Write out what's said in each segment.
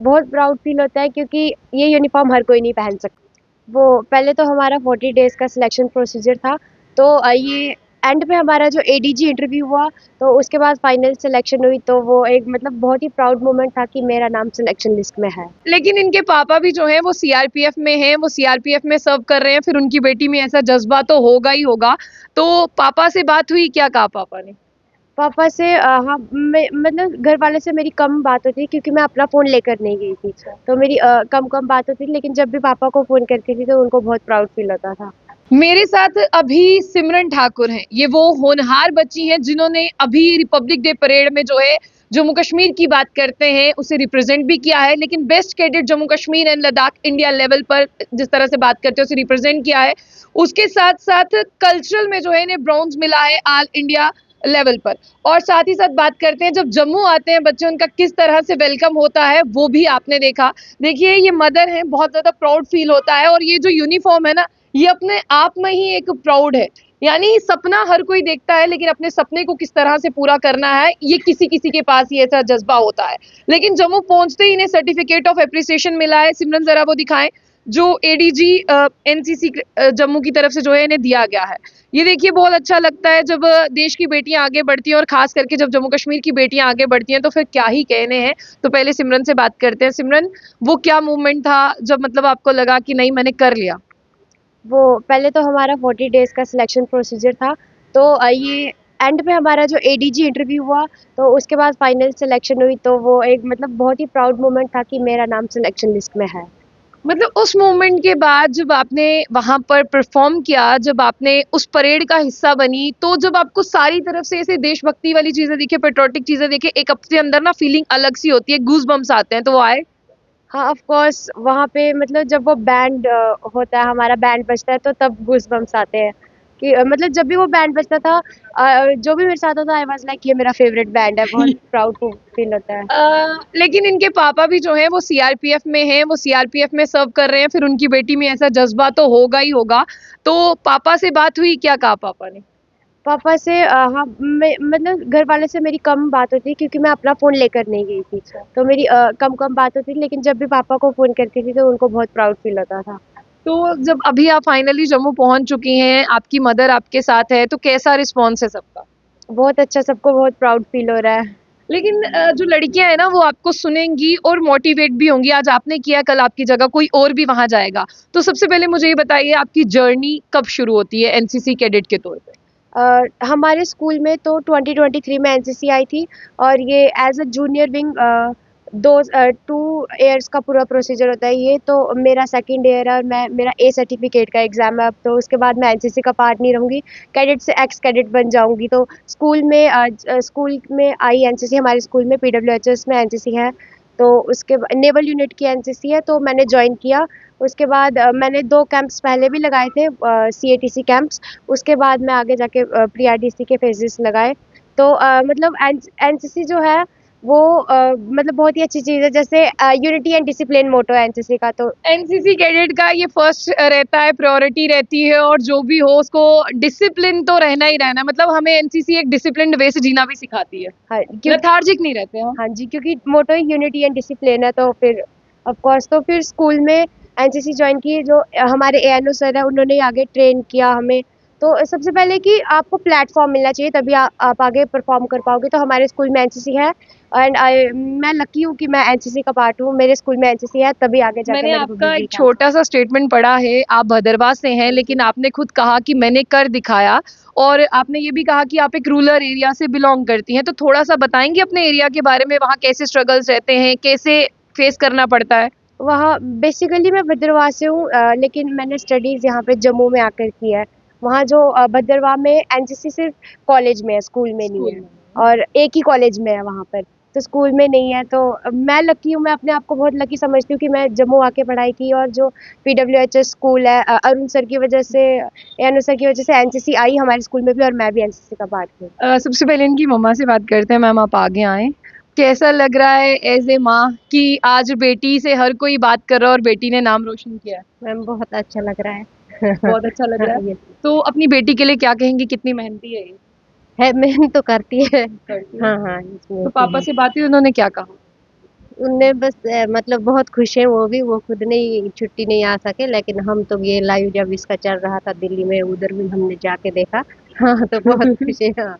बहुत proud feel होता है क्योंकि ये यूनिफ़ॉर्म हर कोई नहीं पहन सकता। वो पहले तो हमारा 40 डेज़ का सिलेक्शन प्रोसीजर था, तो ये एंड पे हमारा जो एडीजी इंटरव्यू हुआ, तो उसके बाद फाइनल सिलेक्शन हुई, तो वो एक मतलब बहुत ही प्राउड मोमेंट था कि मेरा नाम सिलेक्शन लिस्ट में है। लेकिन इनके पापा भी जो हैं वो सीआरपीएफ में हैं, वो सीआरपीएफ में सर्व कर रहे हैं, फिर उनकी बेटी में ऐसा जज्बा तो होगा ही होगा। तो पापा से बात हुई, क्या कहा पापा ने? पापा से हाँ, मैं मतलब घर वालों से मेरी कम बात होती है क्योंकि मैं अपना फ़ोन लेकर नहीं गई थी। तो मेरी कम-कम बात होती थी, लेकिन जब भी पापा को फ़ोन करती थी, तो उनको बहुत प्राउड फील होता था। मेरे साथ अभी सिमरन ठाकुर हैं। ये वो होनहार बच्ची हैं जिन्होंने अभी रिपब्लिक डे परेड में जो है जम्मू कश्मीर की बात करते हैं उसे रिप्रेजेंट भी किया है, लेकिन best cadet Jammu Kashmir and Ladakh India level पर जिस तरह से बात करते हैं उसे रिप्रेजेंट किया है। उसके साथ साथ कल्चरल में जो है इन्हें ब्रॉन्ज मिला है ऑल इंडिया लेवल पर। और साथ ही साथ बात करते हैं जब जम्मू आते हैं बच्चे, उनका किस तरह से वेलकम होता है वो भी आपने देखा। देखिए ये मदर है, बहुत ज्यादा प्राउड फील होता है। और ये जो यूनिफॉर्म है ना, ये अपने आप में ही एक प्राउड है। यानी सपना हर कोई देखता है, लेकिन अपने सपने को किस तरह से पूरा करना है ये किसी किसी के पास ही ऐसा जज्बा होता है। लेकिन जम्मू पहुंचते ही इन्हें सर्टिफिकेट ऑफ एप्रिसिएशन मिला है। सिमरन जरा वो दिखाएं, जो एडीजी एनसीसी जम्मू की तरफ से जो है इन्हें दिया गया है। ये देखिए बहुत अच्छा लगता है जब देश की बेटियां आगे बढ़ती हैं, और खास करके जब जम्मू कश्मीर की बेटियां आगे बढ़ती हैं तो फिर क्या ही कहने हैं। तो पहले सिमरन से बात करते हैं। सिमरन, वो क्या मूवमेंट था जब मतलब आपको लगा कि नहीं मैंने कर लिया? वो पहले तो हमारा 40 डेज़ का सिलेक्शन प्रोसीजर था, तो ये एंड पे हमारा जो एडीजी इंटरव्यू हुआ, तो उसके बाद फाइनल सिलेक्शन हुई, तो वो एक मतलब बहुत ही प्राउड मोमेंट था कि मेरा नाम सिलेक्शन लिस्ट में है। मतलब उस मोमेंट के बाद जब आपने वहां पर परफॉर्म किया, जब आपने उस परेड का हिस्सा बनी, तो जब आपको सारी तरफ से ऐसे देशभक्ति वाली चीजें दिखे, पेट्रियोटिक चीजें दिखे, एक अपने अंदर ना फीलिंग अलग सी होती है, गूज बम्स आते हैं, तो वो आए? हाँ, ऑफ़ कोर्स वहाँ पे मतलब जब वो बैंड होता है, हमारा बैंड बजता है, तो तब गूज़बम्प्स आते हैं कि मतलब जब भी वो बैंड बजता था, जो भी मेरे साथ होता आई वाज़ लाइक ये मेरा फ़ेवरेट बैंड है, बहुत प्राउड फ़ील होता है। लेकिन इनके पापा भी जो हैं वो सीआरपीएफ में हैं, वो सीआरपीएफ में सर्व कर रहे हैं, फिर उनकी बेटी में ऐसा जज्बा तो होगा ही होगा। तो पापा से बात हुई, क्या कहा पापा ने? पापा से हाँ, मैं मतलब घर वालों से मेरी कम बात होती है क्योंकि मैं अपना फ़ोन लेकर नहीं गई थी। तो मेरी कम-कम बात होती थी, लेकिन जब भी पापा को फ़ोन करती थी, तो उनको बहुत प्राउड फ़ील होता था। तो जब अभी आप फाइनली जम्मू पहुंच चुकी हैं, आपकी मदर आपके साथ है, तो कैसा रिस्पॉन्स है सबका? बहुत अच्छा, सबको बहुत प्राउड फ़ील हो रहा है। लेकिन जो लड़कियां हैं ना वो आपको सुनेंगी और मोटिवेट भी होंगी। आज आपने किया, कल आपकी जगह कोई और भी वहां जाएगा। तो सबसे पहले मुझे ये बताइए, आपकी जर्नी कब शुरू होती है एनसीसी कैडेट के तौर पे? हमारे स्कूल में तो 2023 में एनसीसी आई थी, और ये as a junior wing 2 years का पूरा प्रोसीजर होता है ये, तो मेरा सेकंड ईयर है और मेरा ए सर्टिफिकेट का एग्ज़ाम है अब, तो उसके बाद मैं एनसीसी का पार्ट नहीं रहूँगी, कैडेट से एक्स कैडेट बन जाऊँगी। तो स्कूल में आई एनसीसी, हमारे स्कूल में पीडब्ल्यूएचएस में एनसीसी है, तो उसके नेवल यूनिट की एनसीसी है, तो मैंने जॉइन किया। उसके बाद मैंने 2 कैंप्स पहले भी लगाए थे, सीएटीसी कैंप्स। उसके बाद मैं आगे जाके प्रीआरडीसी के फेजेस लगाए। तो मतलब एनसीसी जो है वो मतलब बहुत ही अच्छी चीज़ है, जैसे यूनिटी एंड डिसिप्लिन मोटो है एनसीसी का, तो एनसीसी कैडेट का ये फर्स्ट रहता है, प्रायोरिटी रहती है, और जो भी हो उसको डिसिप्लिन तो रहना ही रहना है। मतलब हमें एनसीसी एक डिसिप्लिन्ड वे से जीना भी सिखाती है। हाँ, क्योंकि लेथार्जिक नहीं रहते हम। हाँ जी, क्योंकि मोटो ही यूनिटी एंड डिसिप्लिन है, तो फिर ऑफ कोर्स तो फिर स्कूल में एनसीसी जॉइन की, जो हमारे एएनओ सर हैं उन्होंने ही आगे ट्रेन किया हमें। तो सबसे पहले कि आपको प्लेटफ़ॉर्म मिलना चाहिए, तभी आप आगे परफ़ॉर्म कर पाओगे, तो हमारे स्कूल में एनसीसी है, एंड मैं लकी हूँ कि मैं एनसीसी का पार्ट हूँ, मेरे स्कूल में एनसीसी है, तभी आगे जाके मैंने मैं आपका रिपब्लिक डे एक का। छोटा-सा स्टेटमेंट पढ़ा है, आप भदरवाह से हैं, लेकिन आपने खुद कहा कि मैंने कर दिखाया, और आपने ये भी कहा कि आप एक रूरल एरिया से बिलॉन्ग करती हैं। तो थोड़ा-सा बताएँगी अपने एरिया के बारे में, वहाँ कैसे स्ट्रगल्स रहते हैं, कैसे फेस करना पड़ता है? वहाँ बेसिकली मैं भद्रवाह से हूँ, लेकिन मैंने स्टडीज़ यहाँ पे जम्मू में आकर की है। वहाँ जो भद्रवाह में एनसीसी सिर्फ़ कॉलेज में है, स्कूल में नहीं स्कूल है, में। और एक ही कॉलेज में है वहाँ पर, तो स्कूल में नहीं है। तो मैं लकी हूँ, मैं अपने आप को बहुत लकी समझती हूँ कि मैं जम्मू आके पढ़ाई की, और जो पीडब्ल्यूएचएस स्कूल है, अरुण सर की वजह से, एएनओ सर की वजह से एनसीसी आई हमारे स्कूल में भी, और मैं भी एनसीसी का पार्ट हूँ। सबसे पहले इनकी मम्मा से बात करते हैं। मैम, आप आगे आएँ। कैसा लग रहा है एज़ ए माँ कि आज बेटी से हर कोई बात कर रहा है और बेटी ने नाम रोशन किया है? मैम बहुत अच्छा लग रहा है। बहुत अच्छा लग रहा है। ये तो अपनी बेटी के लिए क्या कहेंगी, कितनी मेहनती है ये? है, मेहनत तो करती है। करती है। हाँ, हाँ, इसमें तो तो पापा है। से बात हुई, उन्होंने क्या कहा? उनने बस मतलब बहुत खुश है वो भी, वो खुद नहीं छुट्टी नहीं आ सके, लेकिन हम तो ये लाइव जब इसका चल रहा था दिल्ली में, उधर भी हमने जाके देखा। हाँ, तो बहुत खुश है। हाँ।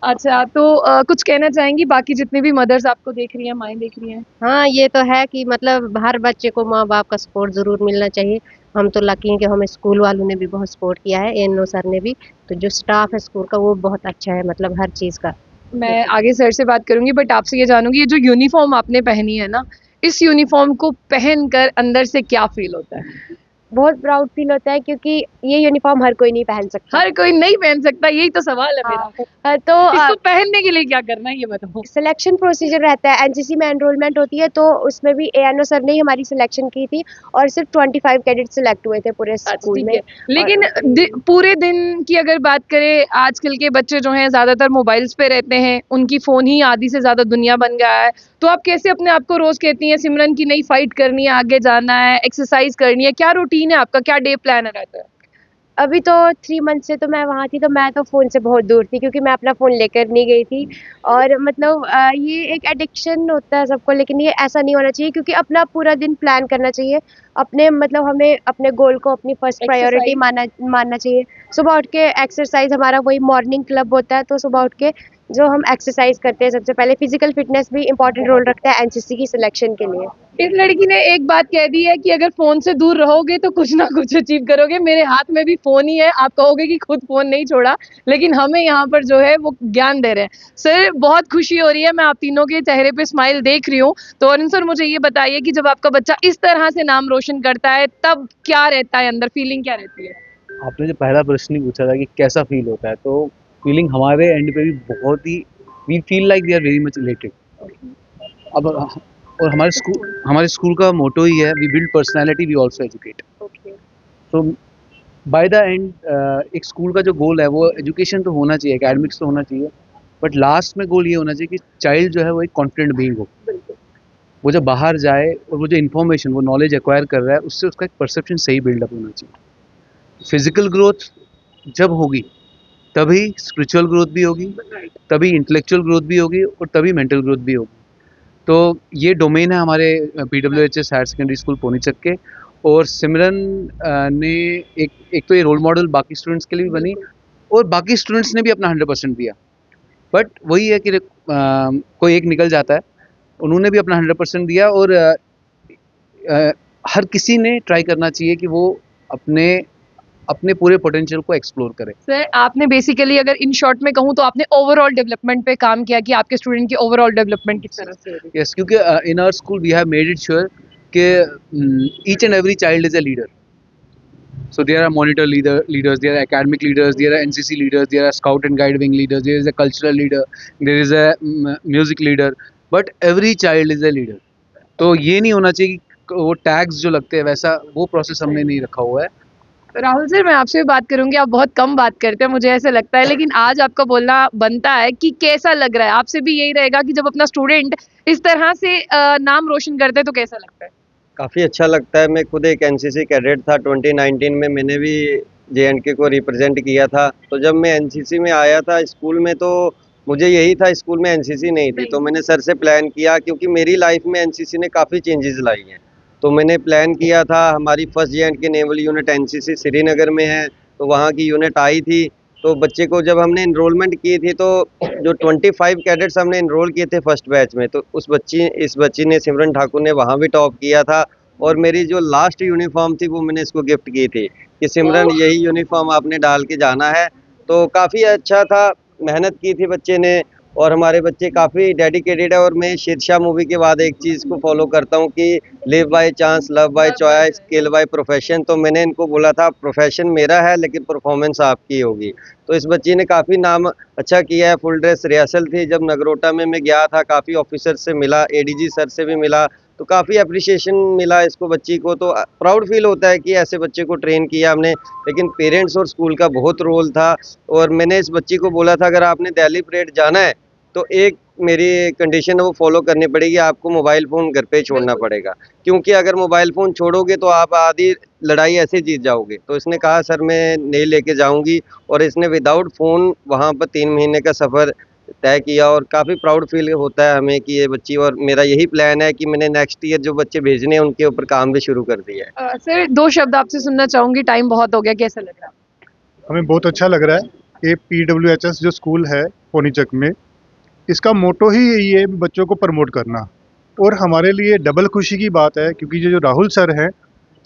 अच्छा, तो कुछ कहना चाहेंगी बाकी जितनी भी मदर्स आपको देख रही हैं, माएँ देख रही हैं? हाँ, ये तो है कि मतलब हर बच्चे को माँ-बाप का सपोर्ट ज़रूर मिलना चाहिए। हम तो लकी हैं कि हमें स्कूल वालों ने भी बहुत सपोर्ट किया है, एएनओ सर ने भी। तो जो स्टाफ है स्कूल का वो बहुत अच्छा है, मतलब हर चीज़ का। मैं आगे सर से बात करूँगी, बट आपसे ये जानूँगी, ये जो यूनिफ़ॉर्म आपने पहनी है ना, इस यूनिफ़ॉर्म को पहनकर अंदर से क्या फ़ील होता है? बहुत प्राउड फील होता है क्योंकि ये यूनिफ़ॉर्म हर कोई नहीं पहन सकता। हर कोई नहीं पहन सकता, यही तो सवाल है मेरा। हाँ, तो इसको पहनने के लिए क्या करना है, ये बताओ? सिलेक्शन प्रोसीजर रहता है, एनसीसी में एनरोलमेंट होती है, तो उसमें भी एएनओ सर ने ही हमारी सिलेक्शन की थी और सिर्फ 25 कैडेट सिलेक्ट हुए थे पूरे अच्छा, स्कूल ठीक में। है। और लेकिन पूरे दिन की अगर बात करें, आजकल के बच्चे जो हैं ज़्यादातर मोबाइल्स पे रहते हैं, उनकी फ़ोन ही आधी से ज़्यादा दुनिया बन गया है। तो आप कैसे अपने आप को रोज़ कहती हैं सिमरन की नहीं, फाइट करनी है, आगे जाना है, एक्सरसाइज़ करनी है, क्या रूटीन है आपका, क्या डे प्लान रहता है? अभी तो 3 मंथ से तो मैं वहाँ थी, तो मैं तो फ़ोन से बहुत दूर थी क्योंकि मैं अपना फ़ोन लेकर नहीं गई थी। और मतलब ये एक एडिक्शन होता है सबको, लेकिन ये ऐसा नहीं होना चाहिए क्योंकि अपना पूरा दिन प्लान करना चाहिए। अपने मतलब हमें अपने गोल को अपनी फर्स्ट प्रायोरिटी एक्सरसाइज़ मानना मानना चाहिए। सुबह उठ के एक्सरसाइज़, हमारा वही मॉर्निंग क्लब होता है, तो सुबह उठ के जो हम एक्सरसाइज़ करते हैं सबसे पहले, फिज़िकल फिटनेस भी इम्पोर्टेंट रोल बहुत रखता है एनसीसी की सिलेक्शन के लिए। इस लड़की ने एक बात कह दी है कि अगर फ़ोन से दूर रहोगे तो कुछ ना कुछ अचीव करोगे। मेरे हाथ में भी फ़ोन ही है, आप कहोगे कि खुद फ़ोन नहीं छोड़ा, लेकिन हमें यहाँ पर जो है वो ज्ञान दे रहे हैं। सर, बहुत खुशी हो रही है, मैं आप तीनों के चेहरे पे स्माइल देख रही हूँ। तो अरुण सर, मुझे ये बताइए कि जब आपका बच्चा इस तरह से नाम रोशन करता है, तब क्या रहता है अंदर, फीलिंग क्या रहती है? आपने जो पहला प्रश्न ही पूछा था कि कैसा फील होता है, तो फीलिंग हमारे एंड पे भी बहुत ही, we feel like we are very much elated. अब और हमारे स्कूल का मोटो ही है, we build personality, we also educate. Okay. So by the end एक स्कूल का जो गोल है वो एजुकेशन तो होना चाहिए, एकेडमिक्स तो होना चाहिए, बट लास्ट में गोल ये होना चाहिए कि चाइल्ड जो है वो एक कॉन्फिडेंट बीइंग हो। वो जब बाहर जाए और वो जो इन्फॉर्मेशन, वो नॉलेज एक्वायर कर रहा है, उससे उसका एक परसेप्शन सही बिल्डअप होना चाहिए। फिजिकल ग्रोथ जब होगी तभी स्पिरिचुअल ग्रोथ भी होगी, तभी इंटेलेक्चुअल ग्रोथ भी होगी और तभी मेंटल ग्रोथ भी होगी। तो ये डोमेन है हमारे PWHS हायर सेकेंडरी स्कूल पोनीचक के। और सिमरन ने एक एक तो ये रोल मॉडल बाकी स्टूडेंट्स के लिए भी बनी, और बाकी स्टूडेंट्स ने भी अपना 100% दिया। बट वही है कि कोई एक निकल जाता है, उन्होंने भी अपना 100% दिया। और हर किसी ने ट्राई करना चाहिए कि वो अपने अपने पूरे पोटेंशियल को एक्सप्लोर करे। सर, आपने बेसिकली अगर इन शॉर्ट में कहूँ तो आपने ओवरऑल डेवलपमेंट पे काम किया कि आपके स्टूडेंट की ओवरऑल डेवलपमेंट किस तरह से हो रही है। यस, क्योंकि in our school we have made it sure कि each and every child is a leader. So there are monitor leaders, there are academic leaders, there are NCC leaders, there are scout and guide wing leaders, there is a cultural leader, there is a music leader, but every child is a leader. तो ये नहीं होना चाहिए कि वो tags जो लगते हैं वैसा वो प्रोसेस हमने नहीं रखा हुआ है। तो राहुल सर, मैं आपसे भी बात करूंगी, आप बहुत कम बात करते हैं मुझे ऐसे लगता है, लेकिन आज आपका बोलना बनता है कि कैसा लग रहा है। आपसे भी यही रहेगा कि जब अपना स्टूडेंट इस तरह से नाम रोशन करते हैं तो कैसा लगता है? काफ़ी अच्छा लगता है। मैं खुद एक एनसीसी कैडेट था। 2019 में मैंने भी जेएंडके को रिप्रेजेंट किया था। तो जब मैं एनसीसी में आया था स्कूल में, तो मुझे यही था, स्कूल में एनसीसी नहीं थी। तो मैंने सर से प्लान किया, क्योंकि मेरी लाइफ में एनसीसी ने काफ़ी चेंजेस लाई हैं। तो मैंने प्लान किया था, हमारी first J&K naval unit NCC Srinagar में है, तो वहाँ की यूनिट आई थी। तो बच्चे को जब हमने इनरोलमेंट की थी, तो जो 25 कैडेट्स हमने इनरोल किए थे फर्स्ट बैच में, तो इस बच्ची ने, सिमरन ठाकुर ने, वहाँ भी टॉप किया था। और मेरी जो लास्ट यूनिफॉर्म थी वो मैंने इसको गिफ्ट की थी कि सिमरन यही यूनिफॉर्म आपने डाल के जाना है। तो काफ़ी अच्छा था, मेहनत की थी बच्चे ने, और हमारे बच्चे काफ़ी डेडिकेटेड है। और मैं शेरशाह मूवी के बाद एक चीज़ को फॉलो करता हूँ कि live by chance, love by choice, kill by profession. तो मैंने इनको बोला था प्रोफेशन मेरा है लेकिन परफॉर्मेंस आपकी होगी। तो इस बच्ची ने काफ़ी नाम अच्छा किया है। फुल ड्रेस रिहर्सल थी जब नगरोटा में मैं गया था, काफ़ी ऑफिसर से मिला, एडीजी सर से भी मिला, तो काफ़ी अप्रिसिएशन मिला इसको, बच्ची को। तो प्राउड फील होता है कि ऐसे बच्चे को ट्रेन किया हमने। लेकिन पेरेंट्स और स्कूल का बहुत रोल था। और मैंने इस बच्ची को बोला था, अगर आपने दिल्ली परेड जाना है तो एक मेरी कंडीशन है वो फॉलो करनी पड़ेगी, आपको मोबाइल फ़ोन घर पे छोड़ना पड़ेगा। क्योंकि अगर मोबाइल फ़ोन छोड़ोगे तो आप आधी लड़ाई ऐसे जीत जाओगे। तो इसने कहा, सर मैं नहीं लेके जाऊंगी। और इसने विदाउट फ़ोन वहाँ पर 3 महीने का सफ़र तय किया और काफ़ी प्राउड फील होता है हमें कि ये बच्ची, और मेरा यही प्लान है कि मैंने नेक्स्ट ईयर जो बच्चे भेजने हैं उनके ऊपर काम भी शुरू कर दिया है। सर 2 शब्द आपसे सुनना चाहूंगी, टाइम बहुत हो गया, कैसा लग रहा है? हमें बहुत अच्छा लग रहा है कि PWHS जो स्कूल है पोनीचक में, इसका मोटो ही यही है बच्चों को प्रमोट करना। और हमारे लिए डबल खुशी की बात है क्योंकि जो राहुल सर हैं,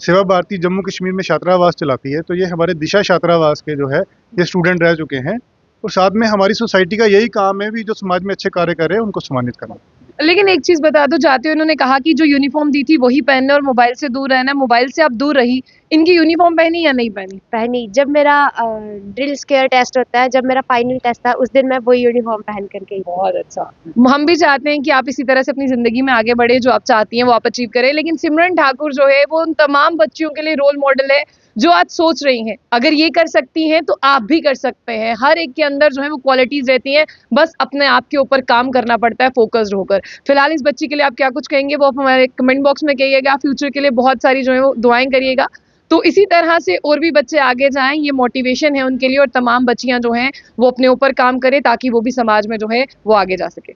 सेवा भारती जम्मू कश्मीर में छात्रावास चलाती है, तो ये हमारे दिशा छात्रावास के जो है ये स्टूडेंट रह चुके हैं। और साथ में हमारी सोसाइटी का यही काम है भी जो समाज में अच्छे कार्य कर रहे हैं उनको सम्मानित करना। लेकिन एक चीज बता दो, जाते हुए उन्होंने कहा कि जो यूनिफॉर्म दी थी वही पहनना और मोबाइल से दूर रहना। मोबाइल से आप दूर रही, इनकी यूनिफॉर्म पहनी या नहीं पहनी? पहनी। जब मेरा ड्रिल स्केयर टेस्ट होता है, जब मेरा फाइनल टेस्ट था, उस दिन मैं वही यूनिफॉर्म पहन कर गई। बहुत अच्छा। हम भी चाहते हैं कि आप इसी तरह से अपनी जिंदगी में आगे बढ़े, जो आप चाहती हैं वो आप अचीव करें। लेकिन सिमरन ठाकुर जो है वो उन तमाम बच्चियों के लिए रोल मॉडल है जो आज सोच रही हैं अगर ये कर सकती हैं तो आप भी कर सकते हैं। हर एक के अंदर जो है वो क्वालिटीज रहती हैं, बस अपने आप के ऊपर काम करना पड़ता है फोकस्ड होकर। फिलहाल इस बच्ची के लिए आप क्या कुछ कहेंगे वो आप हमारे कमेंट बॉक्स में कहिएगा। फ्यूचर के लिए बहुत सारी जो है वो दुआएं करिएगा। तो इसी तरह से और भी बच्चे आगे जाएं, ये मोटिवेशन है उनके लिए, और तमाम बच्चियां जो हैं वो अपने ऊपर काम करें ताकि वो भी समाज में जो है वो आगे जा सके।